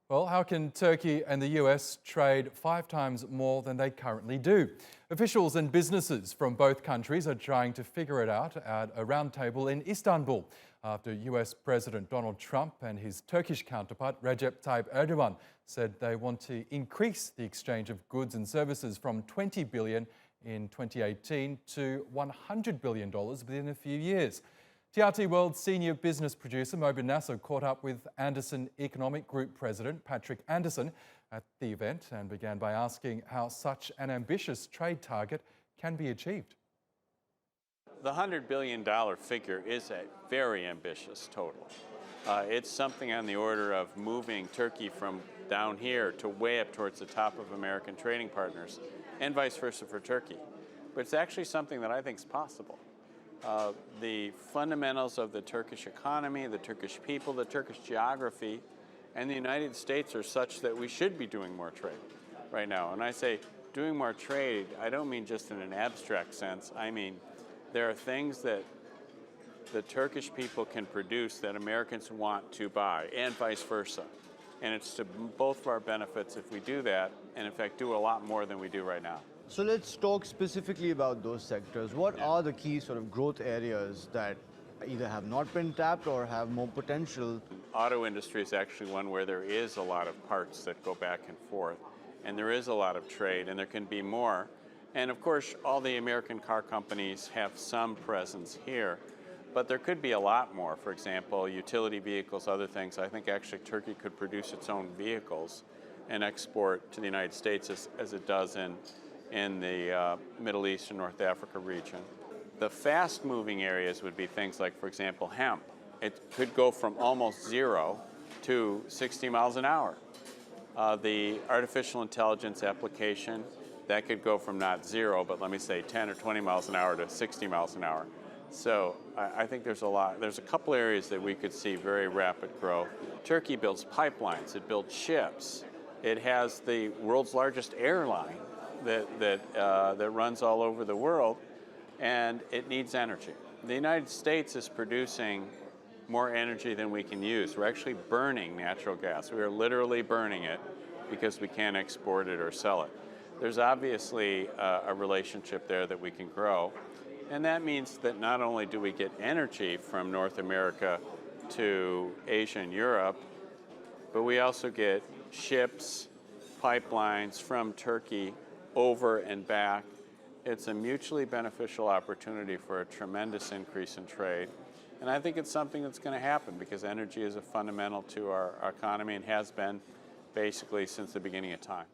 Well, how can Turkey and the US trade 5 times more than they currently do? Officials and businesses from both countries are trying to figure it out at a roundtable in Istanbul after US President Donald Trump and his Turkish counterpart Recep Tayyip Erdogan said they want to increase the exchange of goods and services from $20 billion in 2018 to $100 billion within a few years. TRT World senior business producer Mobin Nasir caught up with Anderson Economic Group President Patrick Anderson at the event and began by asking how such an ambitious trade target can be achieved. The $100 billion figure is a very ambitious total. It's something on the order of moving Turkey from down here to way up towards the top of American trading partners, and vice versa for Turkey. But it's actually something that I think is possible. The fundamentals of the Turkish economy, the Turkish people, the Turkish geography, and the United States are such that we should be doing more trade right now. And I say doing more trade, I don't mean just in an abstract sense. I mean there are things that the Turkish people can produce that Americans want to buy, and vice versa. And it's to both of our benefits if we do that, and in fact do a lot more than we do right now. So let's talk specifically about those sectors. What are the key sort of growth areas that either have not been tapped or have more potential? Auto industry is actually one where there is a lot of parts that go back and forth, and there is a lot of trade, and there can be more. And of course, all the American car companies have some presence here, but there could be a lot more. For example, utility vehicles, other things. I think actually Turkey could produce its own vehicles and export to the United States as it does in the Middle East and North Africa region. The fast-moving areas would be things like, for example, hemp. It could go from almost 0 to 60 miles an hour. The artificial intelligence application, that could go from not 0, but let me say 10 or 20 miles an hour to 60 miles an hour. So I think there's a couple areas that we could see very rapid growth. Turkey builds pipelines, it builds ships. It has the world's largest airline that runs all over the world, and it needs energy. The United States is producing more energy than we can use. We're actually burning natural gas. We are literally burning it because we can't export it or sell it. There's obviously a relationship there that we can grow, and that means that not only do we get energy from North America to Asia and Europe, but we also get ships, pipelines from Turkey over and back. It's a mutually beneficial opportunity for a tremendous increase in trade. And I think it's something that's going to happen because energy is a fundamental to our economy and has been basically since the beginning of time.